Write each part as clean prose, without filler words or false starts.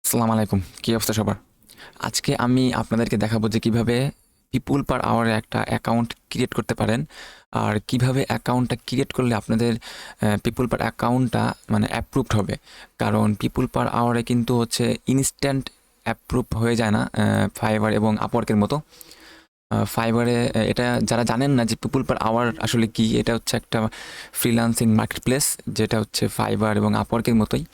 আসসালামু আলাইকুম। কি অবস্থা সবার? আজকে আমি আপনাদেরকে দেখাবো যে কিভাবে পিপল পার আওয়ারে একটা অ্যাকাউন্ট ক্রিয়েট করতে পারেন। আর কিভাবে অ্যাকাউন্টটা ক্রিয়েট করলে আপনাদের পিপল পার অ্যাকাউন্টটা মানে অ্যাপ্রুভড হবে। কারণ পিপল পার আওয়ারে কিন্তু হচ্ছে ইনস্ট্যান্ট অ্যাপ্রুভ হয়ে যায় না ফাইবার এবং আপওয়ার্কের মতো। ফাইবারে এটা যারা জানেন না যে পিপল পার আওয়ার আসলে কি, এটা হচ্ছে একটা ফ্রিল্যান্সিং মার্কেটপ্লেস যেটা হচ্ছে ফাইবার এবং আপওয়ার্কের মতোই।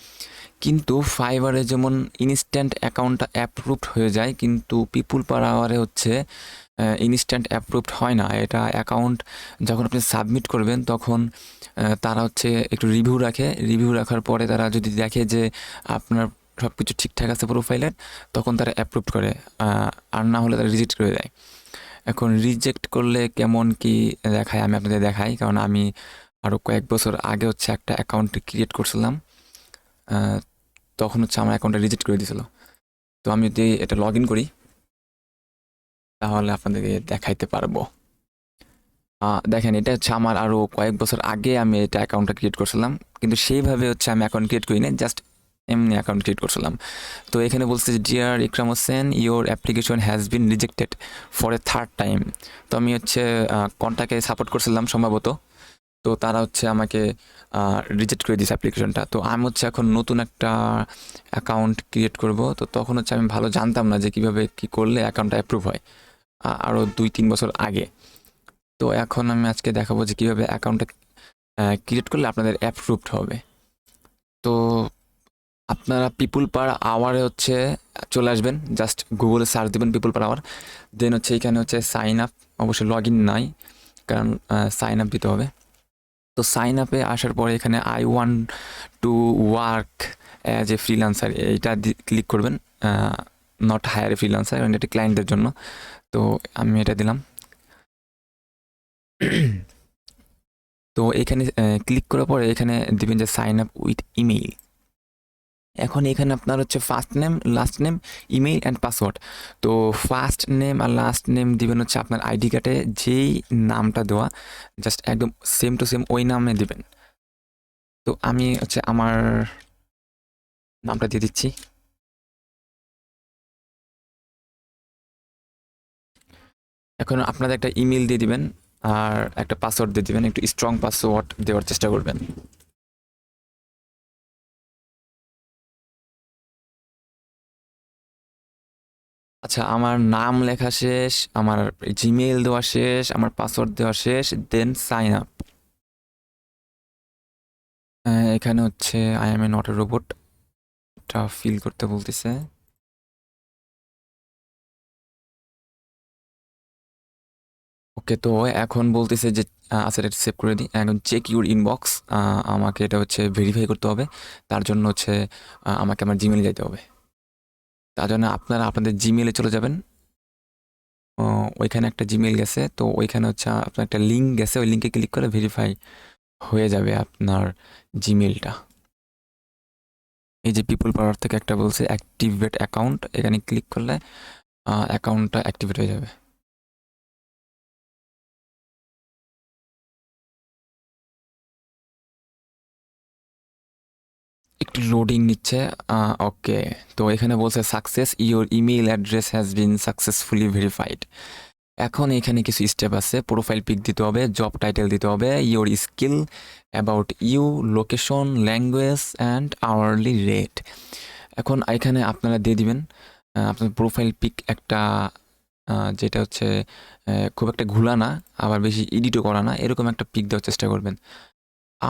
কিন্তু ফাইবারে যেমন ইনস্ট্যান্ট অ্যাকাউন্টটা অ্যাপ্রুভড হয়ে যায়, কিন্তু পিপুল পার আওয়ারে হচ্ছে ইনস্ট্যান্ট অ্যাপ্রুভড হয় না। এটা অ্যাকাউন্ট যখন আপনি সাবমিট করবেন তখন তারা হচ্ছে একটু রিভিউ রাখে। রিভিউ রাখার পরে তারা যদি দেখে যে আপনার সব কিছু ঠিকঠাক আছে প্রোফাইলের, তখন তারা অ্যাপ্রুভ করে। আর না হলে তারা রিজেক্ট করে দেয়। এখন রিজেক্ট করলে কেমন কি দেখায় আমি আপনাদের দেখাই, কারণ আমি আরও কয়েক বছর আগে হচ্ছে একটা অ্যাকাউন্ট ক্রিয়েট করছিলাম। তখন হচ্ছে আমার অ্যাকাউন্টটা রিজেক্ট করে দিয়েছিল। তো আমি যদি এটা লগ ইন করি তাহলে আপনাদেরকে দেখাইতে পারবো। দেখেন, এটা হচ্ছে আমার আরও কয়েক বছর আগে আমি এটা অ্যাকাউন্টটা ক্রিয়েট করছিলাম, কিন্তু সেইভাবে হচ্ছে আমি অ্যাকাউন্ট ক্রিয়েট করি না, জাস্ট এমনি অ্যাকাউন্ট ক্রিয়েট করছিলাম। তো এখানে বলছে যে dear Ikram Hossain, your application has been rejected for a third time. তো আমি হচ্ছে কন্টাকে সাপোর্ট করছিলাম সম্ভবত। তো তারা হচ্ছে আমাকে রিজেক্ট করে দিয়েছে অ্যাপ্লিকেশনটা। তো আমি হচ্ছে এখন নতুন একটা অ্যাকাউন্ট ক্রিয়েট করব। তো তখন হচ্ছে আমি ভালো জানতাম না যে কীভাবে কী করলে অ্যাকাউন্টটা অ্যাপ্রুভ হয়, আরও ২-৩ বছর আগে। তো এখন আমি আজকে দেখাবো যে কীভাবে অ্যাকাউন্টটা ক্রিয়েট করলে আপনাদের অ্যাপ্রুভড হবে। তো আপনারা পিপুল পার আওয়ারে হচ্ছে চলে আসবেন, জাস্ট গুগলে সার্চ দেবেন পিপুল পার আওয়ার। দেন হচ্ছে এখানে হচ্ছে সাইন আপ, অবশ্যই লগ ইন নাই, কারণ সাইন আপ দিতে হবে। তো সাইন আপে আসার পরে এখানে I want to work as a freelancer এইটা ক্লিক করবেন। নট হায়ার এ ফ্রিল্যান্সার, কারণ এটা ক্লায়েন্টদের জন্য। তো আমি এটা দিলাম। তো এখানে ক্লিক করার পরে এখানে দিবেন যে সাইন আপ উইথ ইমেইল। এখন এখানে আপনার হচ্ছে first name, last name, email and password. তো ফার্স্ট নেম আর লাস্ট নেম দিবেন হচ্ছে আপনার আইডি কার্ডে যেই নামটা দেওয়া, জাস্ট একদম সেম টু সেম ওই নামে দিবেন। তো আমি হচ্ছে আমার নামটা দিয়ে দিচ্ছি। এখন আপনাদের একটা ইমেল দিয়ে দিবেন আর একটা পাসওয়ার্ড দিয়ে দিবেন, একটু স্ট্রং পাসওয়ার্ড দেওয়ার চেষ্টা করবেন। আচ্ছা, আমার নাম লেখা শেষ, আমার জিমেইল দেওয়া শেষ, আমার পাসওয়ার্ড দেওয়া শেষ, দেন সাইন আপ। এখানে হচ্ছে I am a not a robot, এটা ফিল করতে বলতেছে। ওকে, তো এখন বলতেছে যে আচ্ছা, এটা সেভ করে দিই। এখন চেক ইউর ইনবক্স, আমাকে এটা হচ্ছে ভেরিফাই করতে হবে। তার জন্য হচ্ছে আমাকে আমার জিমেইলে যেতে হবে। তার জন্য আপনারা আপনাদের জিমেইলে চলে যাবেন। ওইখানে একটা জিমেইল গেছে, তো ওইখানে হচ্ছে আপনার একটা লিঙ্ক গেছে, ওই লিঙ্কে ক্লিক করে ভেরিফাই হয়ে যাবে আপনার জিমেইলটা। এই যে পিপল পাওয়ার থেকে একটা বলছে অ্যাক্টিভেট অ্যাকাউন্ট, এখানে ক্লিক করলে অ্যাকাউন্টটা অ্যাক্টিভেট হয়ে যাবে। একটু লোডিং নিচ্ছে। ওকে, তো এখানে বলছে success, your email address has been successfully verified. এখন এখানে কিছু স্টেপ আছে, প্রোফাইল পিক দিতে হবে, জব টাইটেল দিতে হবে, your skill, about you, location, language and hourly rate. এখন এখানে আপনারা দিয়ে দিবেন আপনার প্রোফাইল পিক একটা, যেটা হচ্ছে খুব একটা ঘোলা না, আবার বেশি এডিটও করা না, এরকম একটা পিক দেওয়ার চেষ্টা করবেন।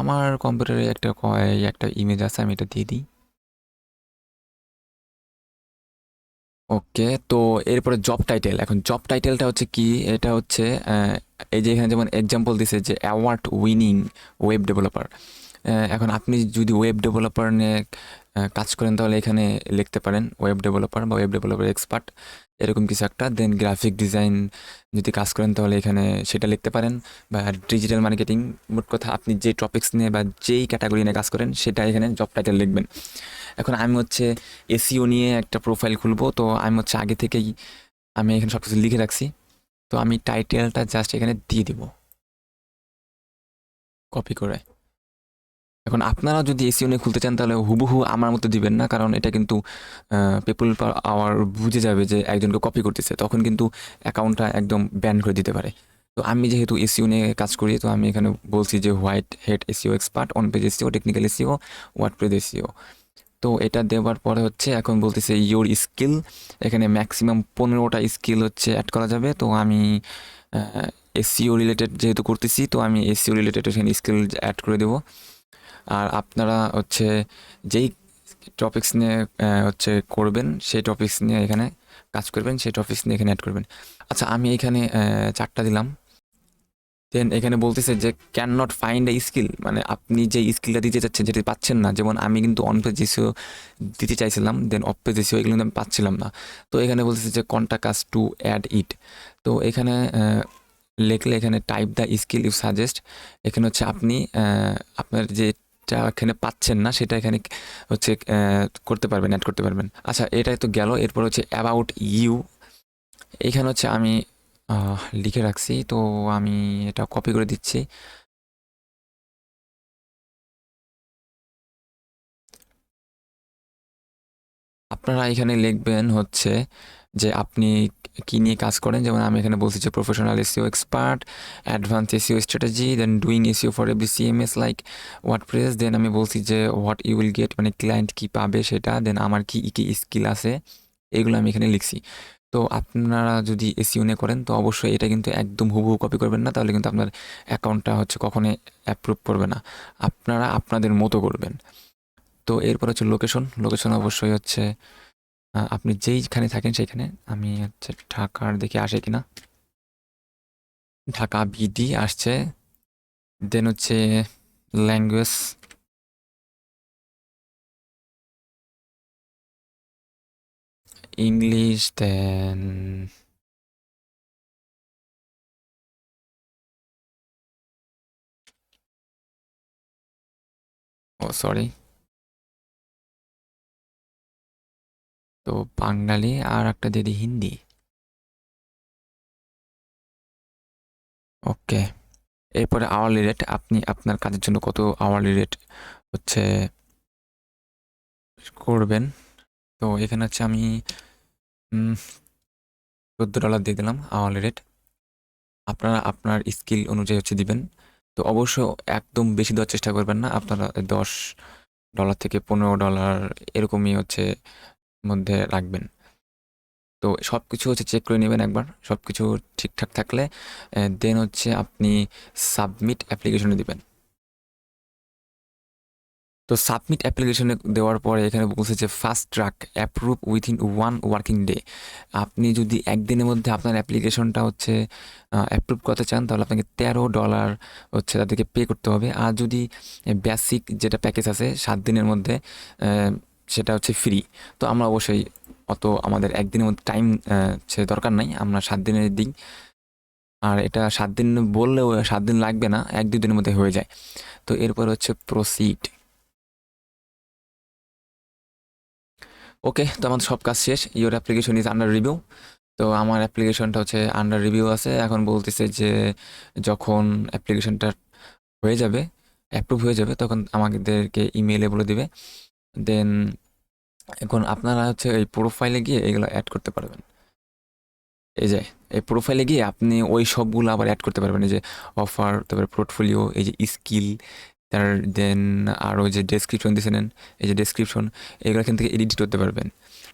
আমার কম্পিউটারে একটা ইমেজ আছে, আমি এটা দিয়ে দিই। ওকে, তো এরপরে জব টাইটেল। এখন জব টাইটেলটা হচ্ছে কি, এটা হচ্ছে এই যে এখানে যেমন এক্সাম্পল দিছে যে অ্যাওয়ার্ড উইনিং ওয়েব ডেভেলপার। এখন আপনি যদি ওয়েব ডেভেলপার নিয়ে কাজ করেন তাহলে এখানে লিখতে পারেন ওয়েব ডেভেলপার বা ওয়েব ডেভেলপার এক্সপার্ট, এরকম কিছু একটা। দেন গ্রাফিক ডিজাইন যদি কাজ করেন তাহলে এখানে সেটা লিখতে পারেন, বা ডিজিটাল মার্কেটিং, মোট কথা আপনি যে টপিক্স নিয়ে বা যেই ক্যাটাগরি নিয়ে কাজ করেন সেটা এখানে জব টাইটেল লিখবেন। এখন আমি হচ্ছে এসইও নিয়ে একটা প্রোফাইল খুলবো, তো আমি হচ্ছে আগে থেকেই আমি এখানে সব কিছু লিখে রাখছি। তো আমি টাইটেলটা জাস্ট এখানে দিয়ে দিব কপি করে। এখন আপনারা যদি এসিও নিয়ে খুলতে চান তাহলে হুবহু আমার মতো দিবেন না, কারণ এটা কিন্তু পিপল পার আওয়ার বুঝে যাবে যে একজনকে কপি করতেছে, তখন কিন্তু অ্যাকাউন্টটা একদম ব্যান করে দিতে পারে। তো আমি যেহেতু এসিও নিয়ে কাজ করি, তো আমি এখানে বলছি যে white head SEO expert, on page SEO, technical SEO, WordPress SEO. তো এটা দেওয়ার পরে হচ্ছে এখন বলতেছে ইয়োর স্কিল, এখানে ম্যাক্সিমাম 15টা স্কিল হচ্ছে অ্যাড করা যাবে। তো আমি এসিও রিলেটেড যেহেতু করতেছি, তো আমি এসিও রিলেটেড এখানে স্কিল অ্যাড করে দেবো। আর আপনারা হচ্ছে যেই টপিকস নিয়ে হচ্ছে করবেন, সেই টপিকস নিয়ে এখানে কাজ করবেন, সেই টপিকস নিয়ে এখানে অ্যাড করবেন। আচ্ছা, আমি এখানে 4টা দিলাম। দেন এখানে বলতেছে যে can not find a skill, মানে আপনি যে স্কিলটা দিতে চাচ্ছেন যেটা পাচ্ছেন না। যেমন আমি কিন্তু অন পেজ এসিও দিতে চাইছিলাম, দেন অফ পেজ এসিও এগুলো কিন্তু আমি পাচ্ছিলাম না। তো এখানে বলতেছে যে contact us to add it. তো এখানে লিখলে এখানে type the skill you suggest, এখানে হচ্ছে আপনি আপনার যেটা এখানে পাচ্ছেন না সেটা এখানে হচ্ছে করতে পারবেন, অ্যাড করতে পারবেন। আচ্ছা, এটাই তো গেল। এরপর হচ্ছে অ্যাবাউট ইউ, এখানে হচ্ছে আমি লিখে রাখছি, তো আমি এটা কপি করে দিচ্ছি। আপনারা এখানে লিখবেন হচ্ছে যে আপনি কী নিয়ে কাজ করেন। যেমন আমি এখানে বলছি যে professional SEO expert, advance SEO strategy, then doing SEO for every CMS like WordPress. Then আমি বলছি যে হোয়াট ইউ উইল গেট, মানে ক্লায়েন্ট কী পাবে সেটা। দেন আমার কী কী স্কিল আছে এগুলো আমি এখানে লিখছি। তো আপনারা যদি এসইও নিয়ে করেন তো অবশ্যই এটা কিন্তু একদম হুবহু কপি করবেন না, তাহলে কিন্তু আপনার অ্যাকাউন্টটা হচ্ছে কখনোই অ্যাপ্রুভ করবে না। আপনারা আপনাদের মতো করবেন। তো এরপর হচ্ছে লোকেশন। লোকেশন অবশ্যই হচ্ছে আপনি যেইখানে থাকেন সেইখানে। আমি হচ্ছে ঢাকার দেখে আসে কিনা, ঢাকা বিডি আসছে। দেন হচ্ছে ল্যাঙ্গুয়েজ, ইংলিশ। দেন ও সরি, তো বাঙালি, আর একটা দিদি হিন্দি। ওকে, এরপরে আওয়ারলি রেট, আপনি আপনার কাজের জন্য কত আওয়ারলি রেট হচ্ছে করবেন। তো এখানে হচ্ছে আমি $14 দিয়ে দিলাম আওয়ারলি রেট। আপনারা আপনার স্কিল অনুযায়ী হচ্ছে দিবেন। তো অবশ্য একদম বেশি দেওয়ার চেষ্টা করবেন না, আপনারা $10 থেকে $15 এরকমই হচ্ছে মধ্যে রাখবেন। তো সব কিছু হচ্ছে চেক করে নেবেন একবার, সব কিছু ঠিকঠাক থাকলে দেন হচ্ছে আপনি সাবমিট অ্যাপ্লিকেশনে দিবেন। তো সাবমিট অ্যাপ্লিকেশনে দেওয়ার পরে এখানে বলছে যে fast track approve within 1 working day. আপনি যদি একদিনের মধ্যে আপনার অ্যাপ্লিকেশনটা হচ্ছে অ্যাপ্রুভ করতে চান তাহলে আপনাকে $13 হচ্ছে তাদেরকে পে করতে হবে। আর যদি বেসিক যেটা প্যাকেজ আছে 7 দিনের মধ্যে, সেটা হচ্ছে ফ্রি। তো আমরা অবশ্যই অত আমাদের একদিনের মধ্যে টাইম সে দরকার নাই, আমরা 7 দিনের দিই। আর এটা 7 দিন বললেও 7 দিন লাগবে না, 1-2 দিনের মধ্যে হয়ে যায়। তো এরপর হচ্ছে প্রসিড। ওকে, তো আমাদের সব কাজ শেষ। Your application is under review. তো আমার অ্যাপ্লিকেশনটা হচ্ছে আন্ডার রিভিউ আছে। এখন বলতেছে যে যখন অ্যাপ্লিকেশনটা হয়ে যাবে, অ্যাপ্রুভ হয়ে যাবে, তখন আমাদেরকে ইমেইলে বলে দিবে। দেন এখন আপনারা হচ্ছে এই প্রোফাইলে গিয়ে এগুলো অ্যাড করতে পারবেন। এই যে এই প্রোফাইলে গিয়ে আপনি ওই সবগুলো আবার অ্যাড করতে পারবেন। এই যে অফার, তারপরে পোর্টফোলিও, এই যে স্কিল, তার দেন আরও যে ডেসক্রিপশন দিয়েছিলেন, এই যে ডেসক্রিপশন, এগুলো এখান থেকে এডিট করতে পারবেন।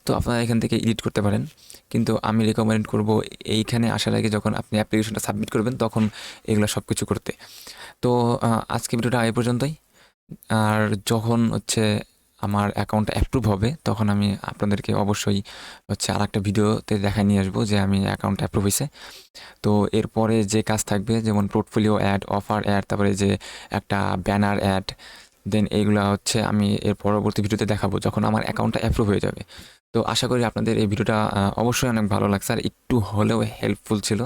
তো আপনারা এখান থেকে এডিট করতে পারেন, কিন্তু আমি রেকমেন্ড করব এইখানে আসার আগে যখন আপনি অ্যাপ্লিকেশনটা সাবমিট করবেন তখন এগুলো সব কিছু করতে। তো আজকে ভিডিওটা এই পর্যন্তই। আর যখন হচ্ছে আমার অ্যাকাউন্টটা অ্যাপ্রুভ হবে তখন আমি আপনাদেরকে অবশ্যই হচ্ছে আরেকটা ভিডিওতে দেখায় নিয়ে আসবো যে আমি অ্যাকাউন্ট অ্যাপ্রুভ হয়েছে। তো এরপরে যে কাজ থাকবে যেমন পোর্টফোলিও অ্যাড, অফার অ্যাড, তারপরে যে একটা ব্যানার অ্যাড, দেন এইগুলা হচ্ছে আমি এর পরবর্তী ভিডিওতে দেখাবো যখন আমার অ্যাকাউন্টটা অ্যাপ্রুভ হয়ে যাবে। তো আশা করি আপনাদের এই ভিডিওটা অবশ্যই অনেক ভালো লাগছে আর একটু হলেও হেল্পফুল ছিল।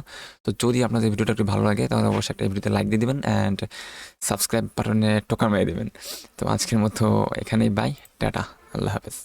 তো যদি আপনাদের ভিডিওটা একটু ভালো লাগে তাহলে অবশ্যই একটা ভিডিওতে লাইক দিয়ে দিবেন অ্যান্ড সাবস্ক্রাইব বাটনে টোকা মেরে দেবেন। তো আজকের মতো এখানেই বাই, টাটা, আল্লাহ হাফেজ।